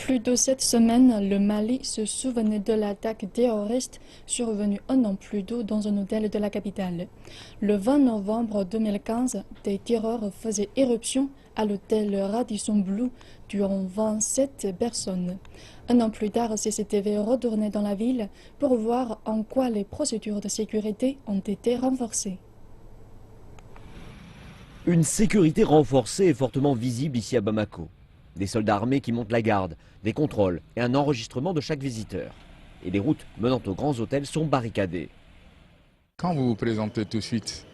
plus de 7 semaines, le Mali se souvenait de l'attaque terroriste survenue un an plus tôt dans un hôtel de la capitale. Le 20 novembre 2015, des terreurs faisaient éruption à l'hôtel Radisson Blu, tuant 27 personnes. Un an plus tard, CCTV retournait dans la ville pour voir en quoi les procédures de sécurité ont été renforcées. Une sécurité renforcée est fortement visible ici à Bamako. Des soldats armés qui montent la garde, des contrôles et un enregistrement de chaque visiteur. Et les routes menant aux grands hôtels sont barricadées. Quand vous vous présentez tout de suite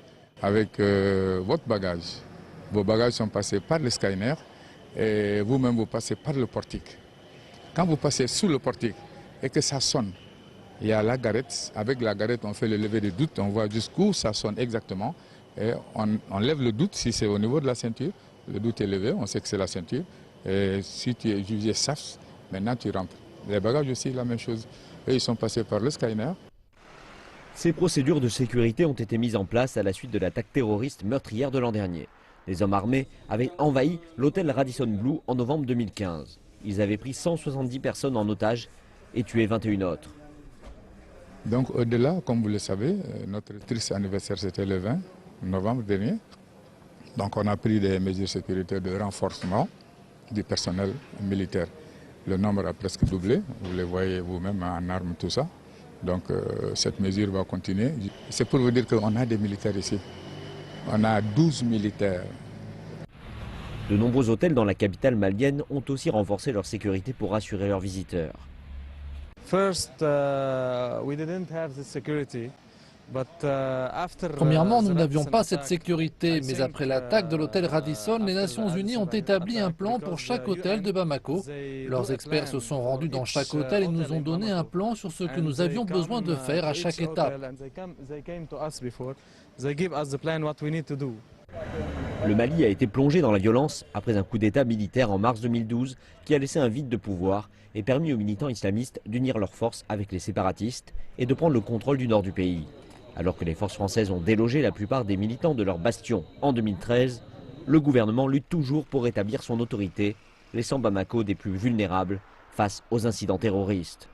avec votre bagage, vos bagages sont passés par le scanner et vous-même vous passez par le portique. Quand vous passez sous le portique et que ça sonne, il y a la garette. Avec la garette, on fait le lever de doute, on voit jusqu'où ça sonne exactement. Et on lève le doute si c'est au niveau de la ceinture. Le doute est levé, on sait que c'est la ceinture. Et si tu es jugé SAFS, maintenant tu rentres. Les bagages aussi, la même chose. Et ils sont passés par le scanner. Ces procédures de sécurité ont été mises en place à la suite de l'attaque terroriste meurtrière de l'an dernier. Les hommes armés avaient envahi l'hôtel Radisson Blu en novembre 2015. Ils avaient pris 170 personnes en otage et tué 21 autres. Donc au-delà, comme vous le savez, notre triste anniversaire c'était le 20 novembre dernier. Donc on a pris des mesures sécuritaires de renforcement du personnel militaire. Le nombre a presque doublé, vous le voyez vous-même en armes, tout ça. Donc cette mesure va continuer. C'est pour vous dire qu'on a des militaires ici. On a 12 militaires. De nombreux hôtels dans la capitale malienne ont aussi renforcé leur sécurité pour rassurer leurs visiteurs. Premièrement, nous n'avions pas cette sécurité, mais après l'attaque de l'hôtel Radisson, les Nations Unies ont établi un plan pour chaque hôtel de Bamako. Leurs experts se sont rendus dans chaque hôtel et nous ont donné un plan sur ce que nous avions besoin de faire à chaque étape. Le Mali a été plongé dans la violence après un coup d'État militaire en mars 2012 qui a laissé un vide de pouvoir et permis aux militants islamistes d'unir leurs forces avec les séparatistes et de prendre le contrôle du nord du pays. Alors que les forces françaises ont délogé la plupart des militants de leur bastion en 2013, le gouvernement lutte toujours pour rétablir son autorité, laissant Bamako des plus vulnérables face aux incidents terroristes.